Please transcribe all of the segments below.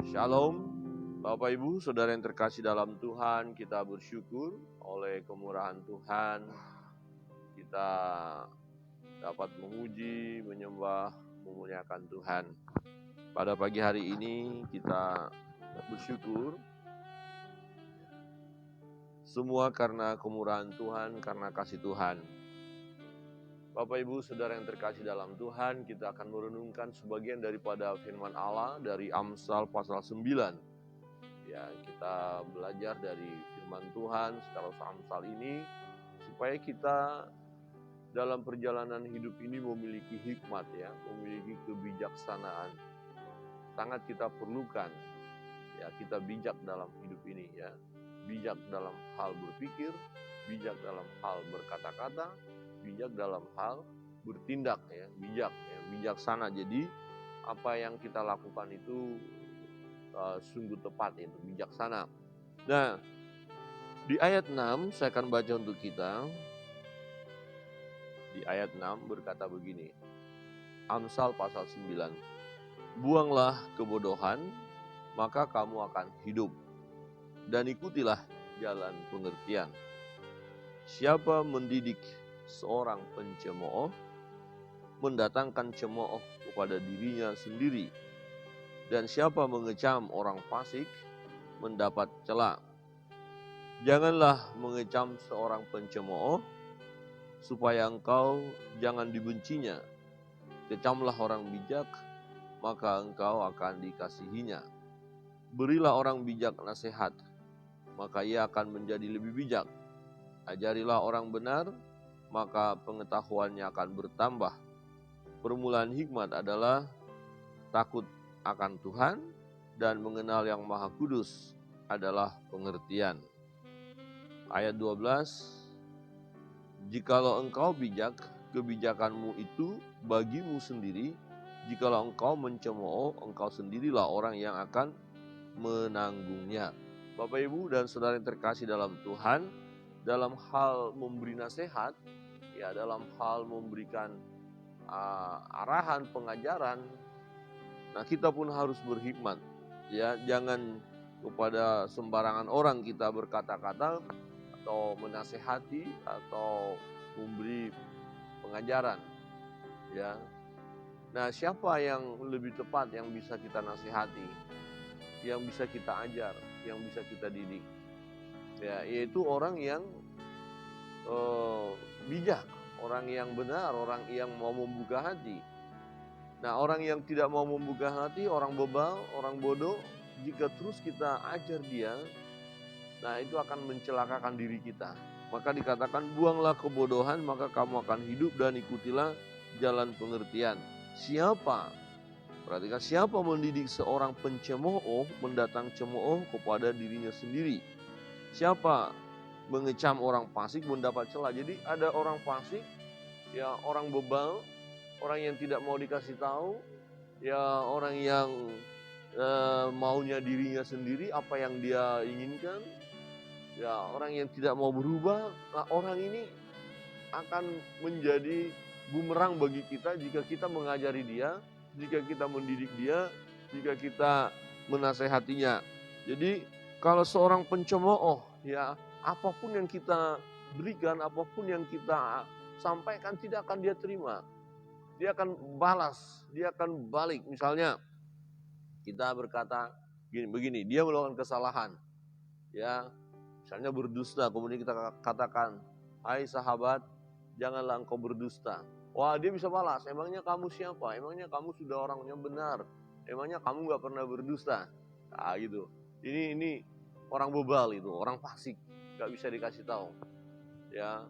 Shalom, Bapak Ibu, Saudara yang terkasih dalam Tuhan, kita bersyukur oleh kemurahan Tuhan, kita dapat memuji, menyembah, memuliakan Tuhan. Pada pagi hari ini kita bersyukur, semua karena kemurahan Tuhan, karena kasih Tuhan. Bapak Ibu, Saudara yang terkasih dalam Tuhan, kita akan merenungkan sebagian daripada firman Allah dari Amsal pasal 9. Ya, kita belajar dari firman Tuhan secara Amsal ini supaya kita dalam perjalanan hidup ini memiliki hikmat, ya, memiliki kebijaksanaan. Sangat kita perlukan, ya, kita bijak dalam hidup ini, ya. Bijak dalam hal berpikir, bijak dalam hal berkata-kata, bijak dalam hal bertindak, ya, bijaksana. Jadi apa yang kita lakukan itu sungguh tepat, itu bijaksana. Nah, di ayat 6 saya akan baca untuk kita. Di ayat 6 berkata begini, Amsal pasal 9, buanglah kebodohan, maka kamu akan hidup, dan ikutilah jalan pengertian. Siapa mendidik seorang pencemooh, mendatangkan cemooh kepada dirinya sendiri, dan siapa mengecam orang fasik, mendapat cela. Janganlah mengecam seorang pencemooh, supaya engkau jangan dibencinya. Kecamlah orang bijak, maka engkau akan dikasihinya. Berilah orang bijak nasihat, maka ia akan menjadi lebih bijak. Ajarilah orang benar, maka pengetahuannya akan bertambah. Permulaan hikmat adalah takut akan Tuhan, dan mengenal yang Maha Kudus adalah pengertian. Ayat 12, jikalau engkau bijak, kebijakanmu itu bagimu sendiri. Jikalau engkau mencemooh, engkau sendirilah orang yang akan menanggungnya. Bapak, Ibu, dan Saudara yang terkasih dalam Tuhan, dalam hal memberi nasihat, ya, dalam hal memberikan arahan, pengajaran, nah kita pun harus berhikmat, ya. Jangan kepada sembarangan orang kita berkata-kata atau menasehati atau memberi pengajaran, ya. Nah, siapa yang lebih tepat yang bisa kita nasihati, yang bisa kita ajar, yang bisa kita didik, ya, yaitu orang yang bijak, orang yang benar, orang yang mau membuka hati. Nah, orang yang tidak mau membuka hati, orang bebal, orang bodoh, jika terus kita ajar dia, nah itu akan mencelakakan diri kita. Maka dikatakan, buanglah kebodohan, maka kamu akan hidup, dan ikutilah jalan pengertian. Siapa? Perhatikan, siapa mendidik seorang pencemooh, mendatang cemooh kepada dirinya sendiri. Siapa mengecam orang fasik, mendapat cela. Jadi ada orang fasik, ya, orang bebal, orang yang tidak mau dikasih tahu, ya, orang yang maunya dirinya sendiri, apa yang dia inginkan, ya, orang yang tidak mau berubah. Nah, orang ini akan menjadi bumerang bagi kita jika kita mengajari dia, jika kita mendidik dia, jika kita menasehatinya. Jadi kalau seorang pencemooh, ya, apapun yang kita berikan, apapun yang kita sampaikan tidak akan dia terima. Dia akan balas, dia akan balik. Misalnya kita berkata begini, dia melakukan kesalahan, ya, misalnya berdusta, kemudian kita katakan, hai sahabat, janganlah engkau berdusta. Wah, dia bisa balas, emangnya kamu siapa? Emangnya kamu sudah orangnya benar? Emangnya kamu gak pernah berdusta? Nah gitu. Ini orang bebal, itu orang fasik, gak bisa dikasih tahu, ya.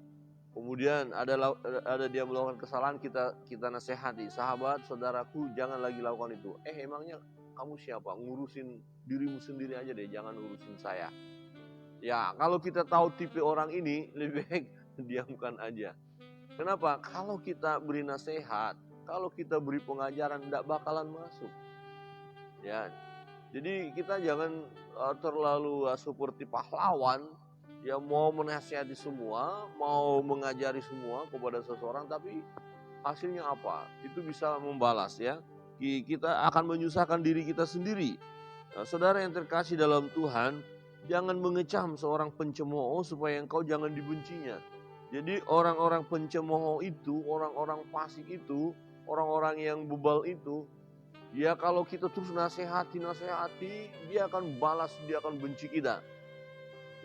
Kemudian ada dia melakukan kesalahan, kita nasihati, sahabat, saudaraku, jangan lagi lakukan itu. Emangnya kamu siapa? Ngurusin dirimu sendiri aja deh, jangan urusin saya. Ya, kalau kita tahu tipe orang ini, lebih baik diamkan aja. Kenapa? Kalau kita beri nasihat, kalau kita beri pengajaran, tidak bakalan masuk. Ya, jadi kita jangan terlalu seperti pahlawan, ya, mau menasihati semua, mau mengajari semua kepada seseorang, tapi hasilnya apa? Itu bisa membalas, ya. Kita akan menyusahkan diri kita sendiri. Nah, saudara yang terkasih dalam Tuhan, jangan mengecam seorang pencemooh supaya engkau jangan dibencinya. Jadi orang-orang pencemooh itu, orang-orang fasik itu, orang-orang yang bebal itu, ya kalau kita terus nasihati, dia akan balas, dia akan benci kita.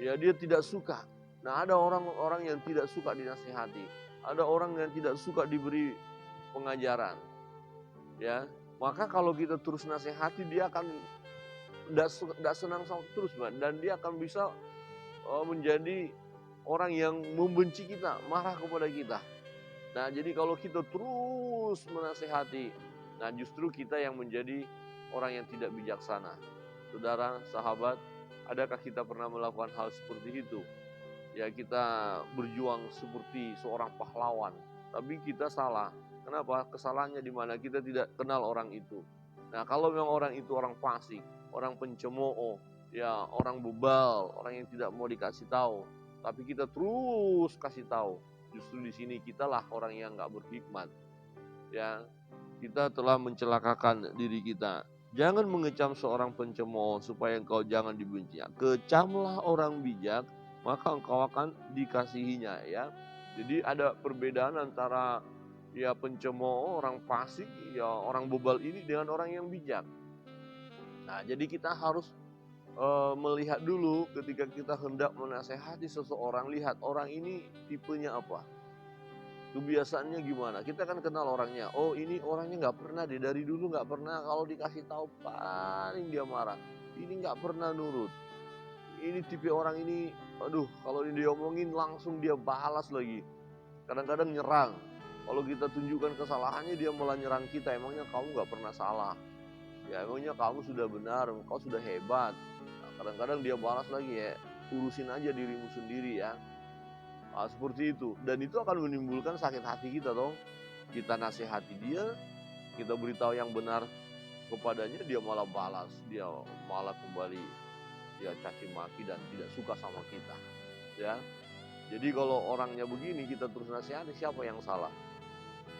Ya dia tidak suka. Nah ada orang-orang yang tidak suka dinasihati. Ada orang yang tidak suka diberi pengajaran. Ya, maka kalau kita terus nasihati dia akan tidak senang terus, dan dia akan bisa menjadi orang yang membenci kita, marah kepada kita. Nah, jadi kalau kita terus menasehati, nah justru kita yang menjadi orang yang tidak bijaksana. Saudara, sahabat, adakah kita pernah melakukan hal seperti itu? Ya kita berjuang seperti seorang pahlawan, tapi kita salah. Kenapa? Kesalahannya di mana? Kita tidak kenal orang itu. Nah, kalau memang orang itu orang fasik, orang pencemooh, ya orang bebal, orang yang tidak mau dikasih tahu, tapi kita terus kasih tahu, justru di sini kitalah orang yang nggak berhikmat. Ya, kita telah mencelakakan diri kita. Jangan mengecam seorang pencemooh supaya engkau jangan dibenci. Kecamlah orang bijak, maka engkau akan dikasihinya, ya. Jadi ada perbedaan antara ya pencemooh, orang fasik, ya orang bebal ini dengan orang yang bijak. Nah, jadi kita harus melihat dulu ketika kita hendak menasehati seseorang, lihat orang ini tipenya apa, kebiasaannya gimana. Kita kan kenal orangnya. Oh ini orangnya nggak pernah deh, dari dulu nggak pernah, kalau dikasih tahu paling dia marah. Ini nggak pernah nurut. Ini tipe orang ini, aduh kalau dia omongin langsung dia balas lagi. Kadang-kadang nyerang. Kalau kita tunjukkan kesalahannya dia malah nyerang kita. Emangnya kamu nggak pernah salah? Ya emangnya kamu sudah benar, kau sudah hebat. Nah, kadang-kadang dia balas lagi, ya urusin aja dirimu sendiri ya. Nah, seperti itu. Dan itu akan menimbulkan sakit hati kita dong. Kita nasihati dia, kita beritahu yang benar kepadanya, dia malah balas, dia malah kembali dia caci maki dan tidak suka sama kita. Ya. Jadi kalau orangnya begini kita terus nasihati, siapa yang salah?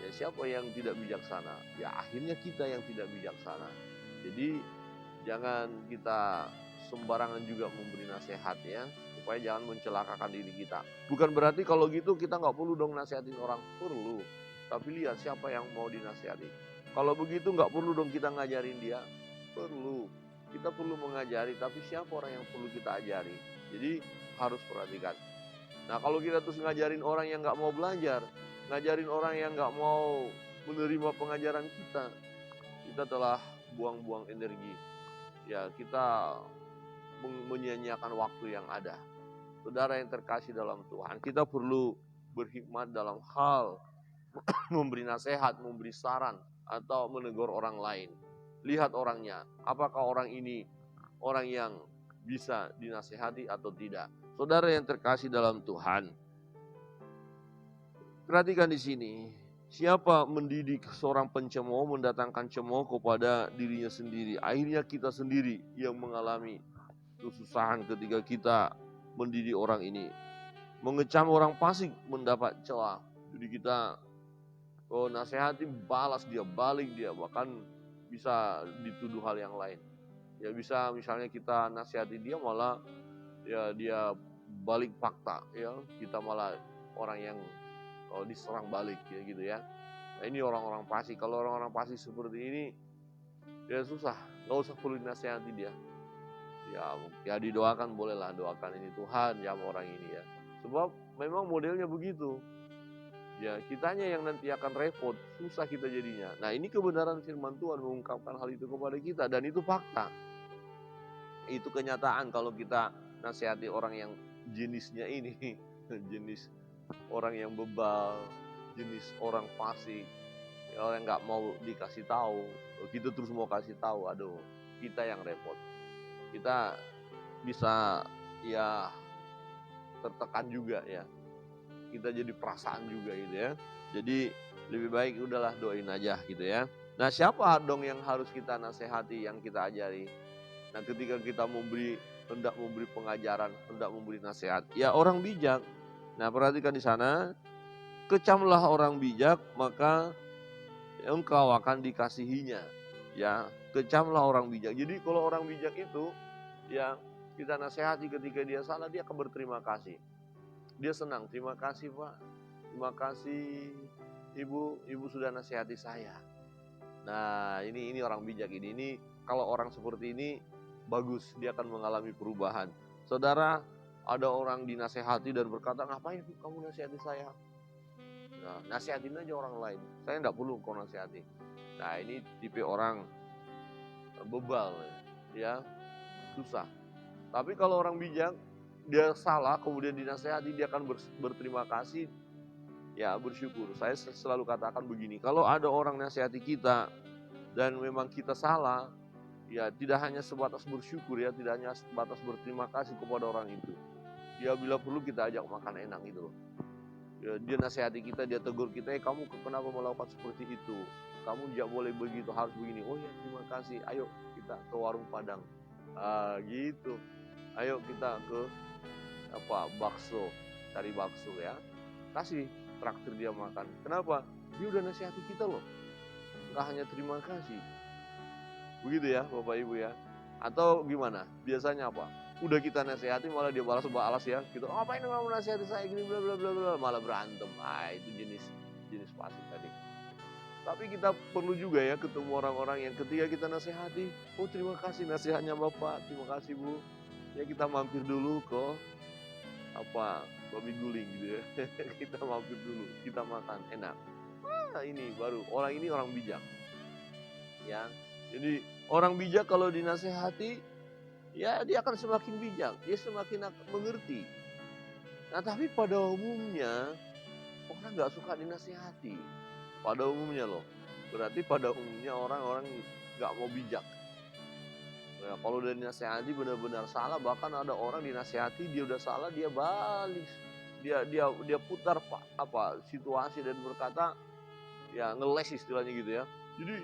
Ya siapa yang tidak bijaksana? Ya akhirnya kita yang tidak bijaksana. Jadi jangan kita sembarangan juga memberi nasihat ya, supaya jangan mencelakakan diri kita. Bukan berarti kalau gitu kita nggak perlu dong nasihatin orang, perlu. Tapi lihat siapa yang mau dinasihati. Kalau begitu nggak perlu dong kita ngajarin dia, perlu. Kita perlu mengajari, tapi siapa orang yang perlu kita ajari. Jadi harus perhatikan. Nah kalau kita terus ngajarin orang yang nggak mau belajar, ngajarin orang yang nggak mau menerima pengajaran kita telah buang-buang energi. Ya kita menyia-nyiakan waktu yang ada. Saudara yang terkasih dalam Tuhan, kita perlu berhikmat dalam hal memberi nasihat, memberi saran, atau menegur orang lain. Lihat orangnya, apakah orang ini orang yang bisa dinasehati atau tidak. Saudara yang terkasih dalam Tuhan, perhatikan di sini, siapa mendidik seorang pencemooh, mendatangkan cemooh kepada dirinya sendiri. Akhirnya kita sendiri yang mengalami kesusahan ketika kita mendidik orang ini. Mengecam orang fasik mendapat celah. Jadi kita nasihati, balas dia, balik dia, bahkan bisa dituduh hal yang lain. Ya bisa misalnya kita nasihati dia malah ya dia balik fakta, ya kita malah orang yang diserang balik ya gitu ya. Nah ini orang-orang fasik. Kalau orang-orang fasik seperti ini ya susah, nggak usah perlu dinasihati dia. Ya didoakan, bolehlah doakan ini Tuhan jam orang ini ya. Sebab memang modelnya begitu. Ya kitanya yang nanti akan repot, susah kita jadinya. Nah ini kebenaran firman Tuhan mengungkapkan hal itu kepada kita, dan itu fakta. Itu kenyataan kalau kita nasihati orang yang jenisnya ini, jenis orang yang bebal, jenis orang fasik, orang yang nggak mau dikasih tahu, kita terus mau kasih tahu, aduh kita yang repot. Kita bisa ya tertekan juga ya, kita jadi perasaan juga gitu ya. Jadi lebih baik udahlah doain aja gitu ya. Nah siapa dong yang harus kita nasihati, yang kita ajari? Nah ketika kita hendak memberi pengajaran, hendak memberi nasihat, ya orang bijak. Nah perhatikan di sana, kecamlah orang bijak, maka engkau akan dikasihinya. Ya, kecamlah orang bijak. Jadi kalau orang bijak itu, ya kita nasihati ketika dia salah, dia akan berterima kasih. Dia senang, terima kasih Pak, terima kasih Ibu sudah nasihati saya. Nah, ini orang bijak ini kalau orang seperti ini bagus, dia akan mengalami perubahan. Saudara, ada orang dinasehati dan berkata, ngapain kamu nasihati saya? Nah, nasihatin aja orang lain. Saya enggak perlu kau nasihati. Nah, ini tipe orang bebal, ya, susah. Tapi kalau orang bijak, dia salah kemudian dinasehati, dia akan berterima kasih, ya bersyukur. Saya selalu katakan begini, kalau ada orang nasihati kita dan memang kita salah, ya tidak hanya sebatas bersyukur, ya tidak hanya sebatas berterima kasih kepada orang itu. Ya bila perlu kita ajak makan enak gitu loh. Ya, dia nasihati kita, dia tegur kita, kamu kenapa melakukan seperti itu? Kamu tidak boleh begitu, harus begini. Oh ya, terima kasih. Ayo kita ke warung Padang. Gitu. Ayo kita ke bakso, cari bakso ya. Kasih traktir dia makan. Kenapa? Dia udah nasihati kita loh. Nggak hanya terima kasih. Begitu ya Bapak Ibu ya. Atau gimana? Biasanya apa? Udah kita nasihati malah dia balas ya. Gitu, apa ini kamu nasihati saya gini bla bla bla bla, malah berantem. Itu jenis fasik tadi. Tapi kita perlu juga ya ketemu orang-orang yang ketika kita nasihati, oh terima kasih nasihatnya Bapak, terima kasih Bu. Ya kita mampir dulu ke babi guling gitu ya. Kita mampir dulu, kita makan enak. Ini baru ini orang bijak. Ya. Jadi orang bijak kalau dinasehati, ya dia akan semakin bijak, dia semakin mengerti. Nah tapi pada umumnya orang nggak suka dinasehati. Pada umumnya loh. Berarti pada umumnya orang-orang nggak mau bijak. Ya, kalau udah dinasehati benar-benar salah, bahkan ada orang dinasehati dia udah salah, dia balik, dia putar situasi dan berkata, ya ngeles istilahnya gitu ya. Jadi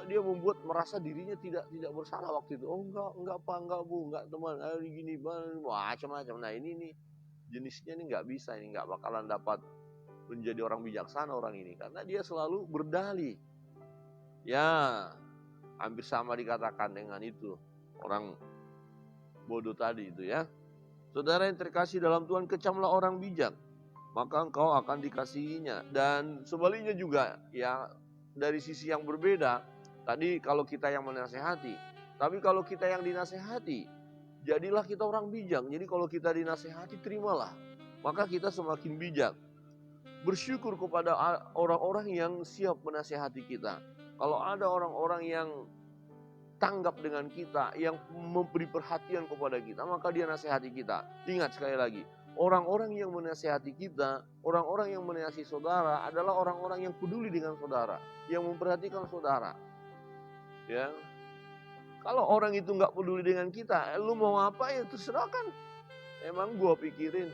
dia membuat merasa dirinya tidak bersalah waktu itu. Oh enggak Pak, enggak Bu, enggak teman, gini macam-macam. Nah ini jenisnya ini nggak bisa, ini nggak bakalan dapat menjadi orang bijaksana orang ini, karena dia selalu berdalih. Ya hampir sama dikatakan dengan itu orang bodoh tadi itu ya. Saudara yang terkasih dalam Tuhan, kecamlah orang bijak, maka engkau akan dikasihinya. Dan sebaliknya juga ya, dari sisi yang berbeda. Tadi kalau kita yang menasehati, tapi kalau kita yang dinasehati, jadilah kita orang bijak. Jadi kalau kita dinasehati, terimalah, maka kita semakin bijak. Bersyukur kepada orang-orang yang siap menasehati kita. Kalau ada orang-orang yang tanggap dengan kita, yang memberi perhatian kepada kita, maka dia nasihati kita. Ingat sekali lagi, orang-orang yang menasihati kita, orang-orang yang menasihati saudara adalah orang-orang yang peduli dengan saudara, yang memperhatikan saudara. Ya, kalau orang itu nggak peduli dengan kita, lu mau apa ya terserah kan. Emang gua pikirin,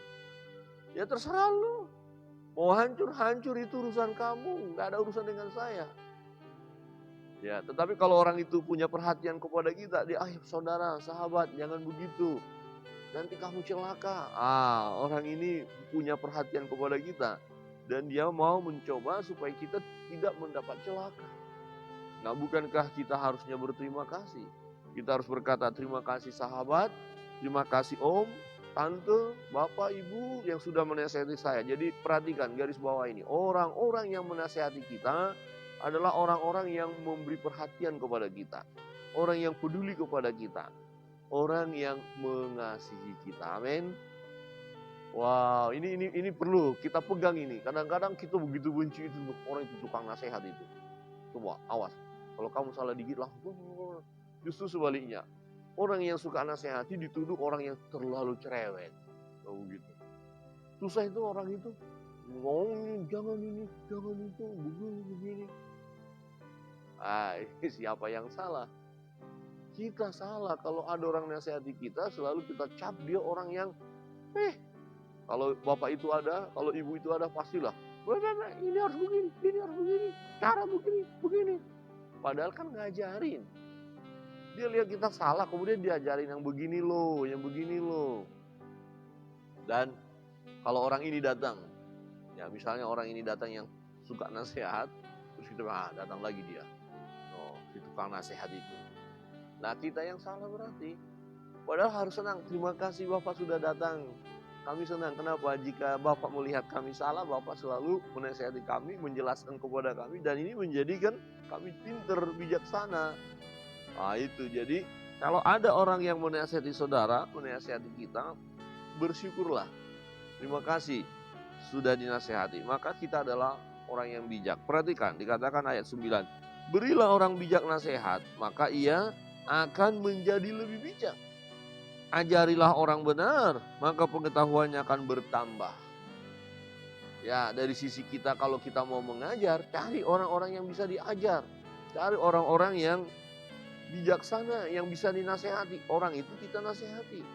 ya terserah lu. Mau hancur itu urusan kamu, nggak ada urusan dengan saya. Ya, tetapi kalau orang itu punya perhatian kepada kita, dia, saudara, sahabat, jangan begitu. Nanti kamu celaka. Orang ini punya perhatian kepada kita. Dan dia mau mencoba supaya kita tidak mendapat celaka. Nah, bukankah kita harusnya berterima kasih? Kita harus berkata, terima kasih sahabat, terima kasih om, tante, bapak, ibu yang sudah menasihati saya. Jadi perhatikan garis bawah ini. Orang-orang yang menasihati kita adalah orang-orang yang memberi perhatian kepada kita. Orang yang peduli kepada kita. Orang yang mengasihi kita. Amin. Wow, ini perlu kita pegang ini. Kadang-kadang kita begitu benci itu orang itu tukang nasihat itu. Coba awas. Kalau kamu salah dikit lah. Justru sebaliknya. Orang yang suka nasihati dituduh orang yang terlalu cerewet. Begitu. Susah itu orang itu. Ngomong jangan ini, jangan itu, begini. Ini siapa yang salah? Kita salah. Kalau ada orang nasihati kita, selalu kita cap dia orang yang kalau bapak itu ada, kalau ibu itu ada, pastilah ini harus begini, ini harus begini, cara begini. Padahal kan ngajarin. Dia lihat kita salah, kemudian diajarin yang begini loh, yang begini loh. Dan kalau orang ini datang, ya misalnya orang ini datang yang suka nasihat, terus kita datang lagi dia. itu tukang nasihat itu. Nah kita yang salah berarti. Padahal harus senang. Terima kasih Bapak sudah datang. Kami senang. Kenapa? Jika Bapak melihat kami salah, Bapak selalu menasihati kami, menjelaskan kepada kami. Dan ini menjadikan kami pintar, bijaksana. Nah itu, jadi kalau ada orang yang menasihati saudara, menasihati kita, bersyukurlah. Terima kasih sudah dinasihati. Maka kita adalah orang yang bijak. Perhatikan, dikatakan ayat 9. Berilah orang bijak nasihat, maka ia akan menjadi lebih bijak. Ajarilah orang benar, maka pengetahuannya akan bertambah. Ya, dari sisi kita kalau kita mau mengajar, cari orang-orang yang bisa diajar. Cari orang-orang yang bijaksana, yang bisa dinasehati. Orang itu kita nasihati.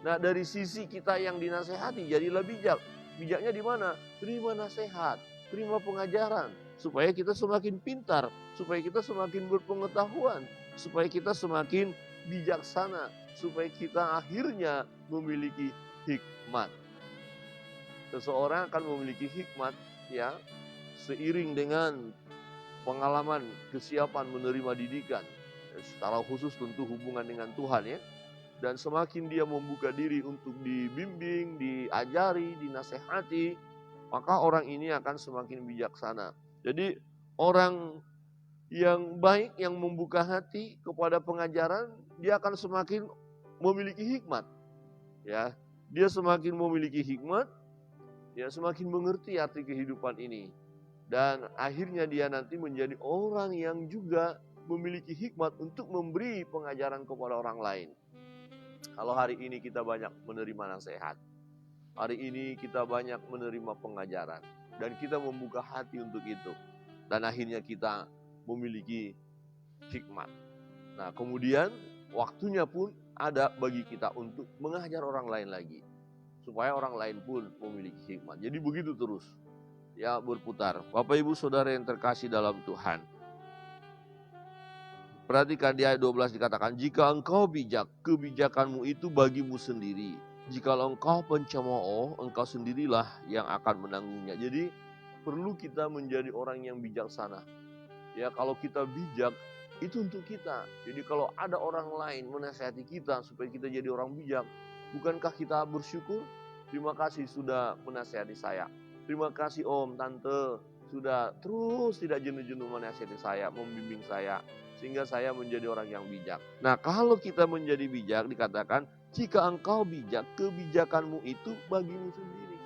Nah, dari sisi kita yang dinasehati, jadilah bijak. Bijaknya di mana? Terima nasihat, terima pengajaran. Supaya kita semakin pintar, supaya kita semakin berpengetahuan, supaya kita semakin bijaksana, supaya kita akhirnya memiliki hikmat. Seseorang akan memiliki hikmat ya seiring dengan pengalaman, kesiapan menerima didikan. Secara khusus tentu hubungan dengan Tuhan ya. Dan semakin dia membuka diri untuk dibimbing, diajari, dinasehati, maka orang ini akan semakin bijaksana. Jadi orang yang baik, yang membuka hati kepada pengajaran, dia akan semakin memiliki hikmat. Ya, dia semakin memiliki hikmat, dia semakin mengerti arti kehidupan ini. Dan akhirnya dia nanti menjadi orang yang juga memiliki hikmat untuk memberi pengajaran kepada orang lain. Kalau hari ini kita banyak menerima nasihat, hari ini kita banyak menerima pengajaran, dan kita membuka hati untuk itu. Dan akhirnya kita memiliki hikmat. Nah kemudian waktunya pun ada bagi kita untuk mengajar orang lain lagi. Supaya orang lain pun memiliki hikmat. Jadi begitu terus. Ya berputar. Bapak ibu saudara yang terkasih dalam Tuhan. Perhatikan di ayat 12 dikatakan, jika engkau bijak, kebijakanmu itu bagimu sendiri. Jikalau engkau pencemooh, engkau sendirilah yang akan menanggungnya. Jadi perlu kita menjadi orang yang bijaksana. Ya kalau kita bijak, itu untuk kita. Jadi kalau ada orang lain menasihati kita supaya kita jadi orang bijak, bukankah kita bersyukur? Terima kasih sudah menasihati saya. Terima kasih om, tante, sudah terus tidak jenuh-jenuh menasihati saya, membimbing saya. Sehingga saya menjadi orang yang bijak. Nah kalau kita menjadi bijak dikatakan, jika engkau bijak, kebijakanmu itu bagimu sendiri.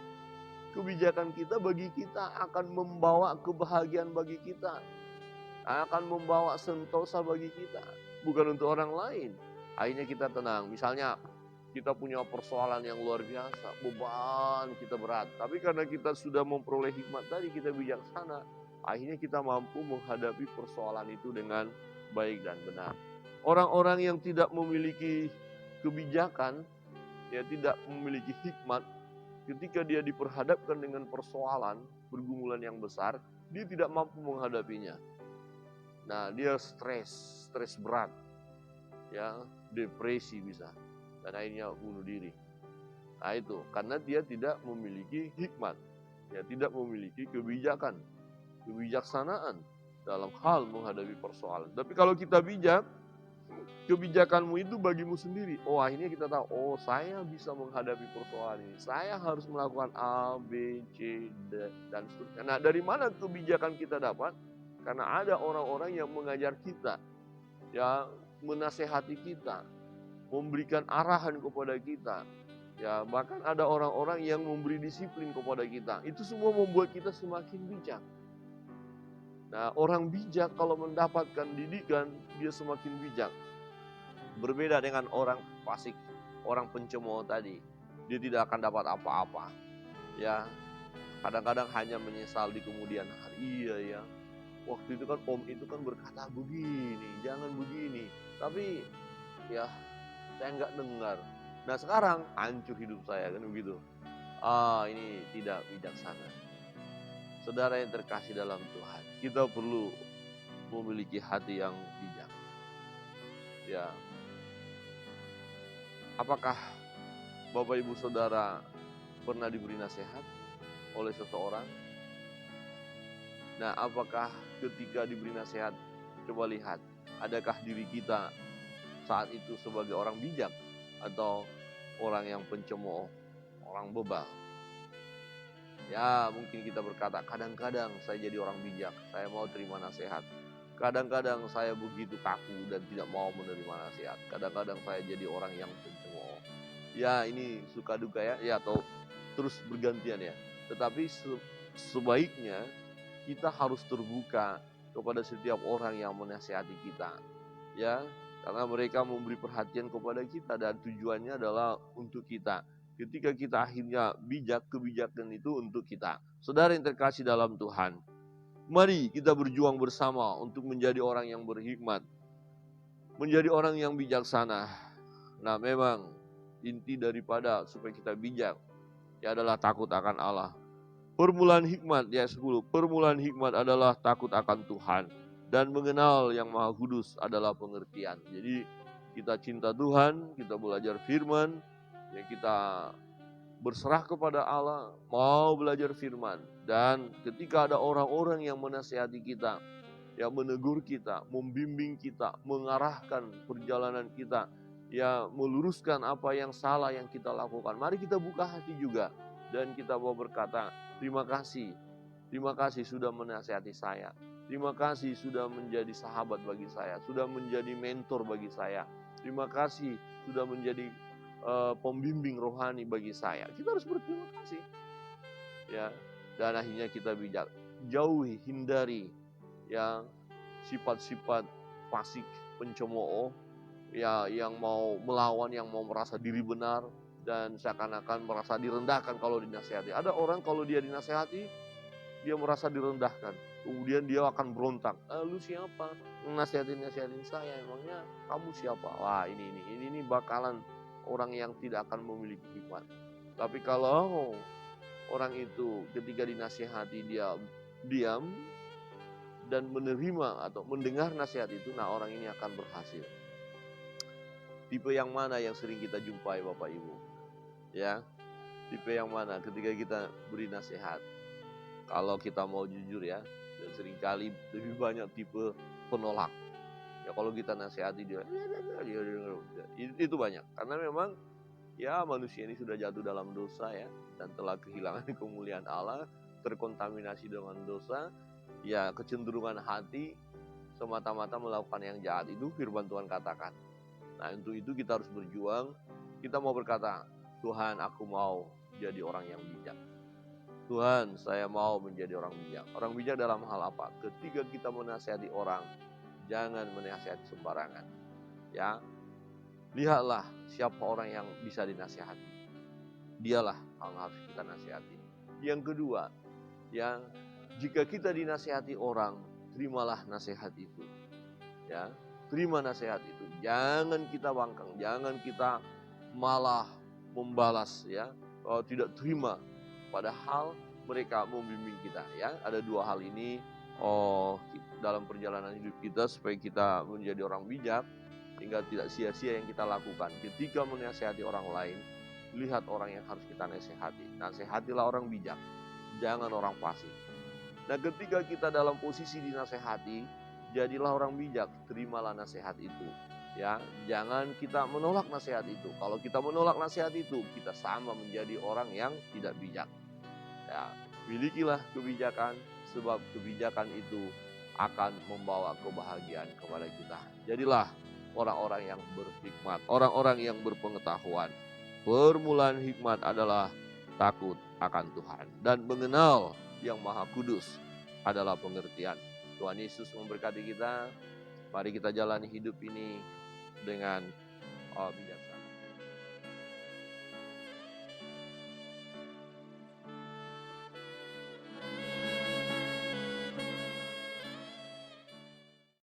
Kebijakan kita bagi kita akan membawa kebahagiaan bagi kita. Akan membawa sentosa bagi kita. Bukan untuk orang lain. Akhirnya kita tenang. Misalnya kita punya persoalan yang luar biasa. Beban kita berat. Tapi karena kita sudah memperoleh hikmat tadi, kita bijaksana. Akhirnya kita mampu menghadapi persoalan itu dengan baik dan benar. Orang-orang yang tidak memiliki kebijakan, ya tidak memiliki hikmat, ketika dia diperhadapkan dengan persoalan, pergumulan yang besar, dia tidak mampu menghadapinya. Nah, dia stres berat, ya depresi bisa, dan akhirnya bunuh diri. Nah itu, karena dia tidak memiliki hikmat, ya tidak memiliki kebijakan, kebijaksanaan dalam hal menghadapi persoalan. Tapi kalau kita bijak, kebijakanmu itu bagimu sendiri. Oh akhirnya kita tahu, oh saya bisa menghadapi persoalan ini. Saya harus melakukan A, B, C, D, dan seterusnya. Nah dari mana kebijakan kita dapat? Karena ada orang-orang yang mengajar kita, ya menasehati kita, memberikan arahan kepada kita. Ya bahkan ada orang-orang yang memberi disiplin kepada kita. Itu semua membuat kita semakin bijak. Nah orang bijak kalau mendapatkan didikan, dia semakin bijak. Berbeda dengan orang fasik, orang pencemooh tadi. Dia tidak akan dapat apa-apa. Ya, kadang-kadang hanya menyesal di kemudian hari. Iya ya, waktu itu kan om itu kan berkata begini, jangan begini. Tapi ya saya nggak dengar. Nah sekarang hancur hidup saya kan begitu. Ini tidak bijaksana. Saudara yang terkasih dalam Tuhan, kita perlu memiliki hati yang bijak. Ya, apakah Bapak Ibu Saudara pernah diberi nasihat oleh seseorang? Nah, apakah ketika diberi nasihat, coba lihat, Adakah diri kita saat itu sebagai orang bijak atau orang yang pencemooh, orang bebal? Ya, mungkin kita berkata, kadang-kadang saya jadi orang bijak, saya mau terima nasihat. Kadang-kadang saya begitu kaku dan tidak mau menerima nasihat. Kadang-kadang saya jadi orang yang pencemooh. Ya, ini suka duka ya, atau terus bergantian ya. Tetapi sebaiknya kita harus terbuka kepada setiap orang yang menasihati kita. Ya, karena mereka memberi perhatian kepada kita dan tujuannya adalah untuk kita. Ketika kita akhirnya bijak, kebijakan itu untuk kita. Saudara yang terkasih dalam Tuhan, mari kita berjuang bersama untuk menjadi orang yang berhikmat, menjadi orang yang bijaksana. Nah, memang inti daripada supaya kita bijak ya adalah takut akan Allah. Permulaan hikmat, ya 10, permulaan hikmat adalah takut akan Tuhan dan mengenal yang Maha Kudus adalah pengertian. Jadi kita cinta Tuhan, kita belajar firman, ya kita berserah kepada Allah, mau belajar firman. Dan ketika ada orang-orang yang menasihati kita, yang menegur kita, membimbing kita, mengarahkan perjalanan kita, ya meluruskan apa yang salah yang kita lakukan, mari kita buka hati juga. Dan kita mau berkata, terima kasih sudah menasihati saya. Terima kasih sudah menjadi sahabat bagi saya, sudah menjadi mentor bagi saya. Terima kasih sudah menjadi pembimbing rohani bagi saya. Kita harus berterima kasih. Ya, dan akhirnya kita bijak. Jauhi, hindari ya sifat-sifat fasik, pencemooh, ya yang mau melawan, yang mau merasa diri benar dan seakan-akan merasa direndahkan kalau dinasihati. Ada orang kalau dia dinasihati, dia merasa direndahkan. Kemudian dia akan berontak. Lu siapa? Nasihatin saya, emangnya kamu siapa? Wah, ini bakalan orang yang tidak akan memiliki hikmat. Tapi kalau orang itu ketika dinasihati dia diam dan menerima atau mendengar nasihat itu, nah orang ini akan berhasil. Tipe yang mana yang sering kita jumpai Bapak Ibu? Ya, tipe yang mana ketika kita beri nasihat? Kalau kita mau jujur ya, dan seringkali lebih banyak tipe penolak. Ya kalau kita nasihati dia itu banyak. Karena memang ya manusia ini sudah jatuh dalam dosa ya, dan telah kehilangan kemuliaan Allah, terkontaminasi dengan dosa. Ya kecenderungan hati semata-mata melakukan yang jahat, itu firman Tuhan katakan. Nah untuk itu kita harus berjuang. Kita mau berkata, Tuhan aku mau jadi orang yang bijak. Tuhan saya mau menjadi orang bijak. Orang bijak dalam hal apa? Ketika kita menasihati orang, jangan menasihati sembarangan. Ya, lihatlah siapa orang yang bisa dinasihati. Dialah yang harus kita nasihati. Yang kedua, ya, jika kita dinasihati orang, terimalah nasihat itu. Ya, terima nasihat itu. Jangan kita bangkang, jangan kita malah membalas ya, tidak terima. Padahal mereka membimbing kita ya. Ada dua hal ini dalam perjalanan hidup kita supaya kita menjadi orang bijak hingga tidak sia-sia yang kita lakukan. Ketika menasihati orang lain, lihat orang yang harus kita nasihati. Nasihatilah orang bijak, jangan orang fasik. Nah ketika kita dalam posisi dinasihati, jadilah orang bijak, terimalah nasihat itu. Ya, jangan kita menolak nasihat itu. Kalau kita menolak nasihat itu, kita sama menjadi orang yang tidak bijak. Ya, milikilah kebijakan, sebab kebijakan itu akan membawa kebahagiaan kepada kita. Jadilah orang-orang yang berhikmat, orang-orang yang berpengetahuan. Permulaan hikmat adalah takut akan Tuhan dan mengenal yang Maha Kudus adalah pengertian. Tuhan Yesus memberkati kita. Mari kita jalani hidup ini dengan bijaksana.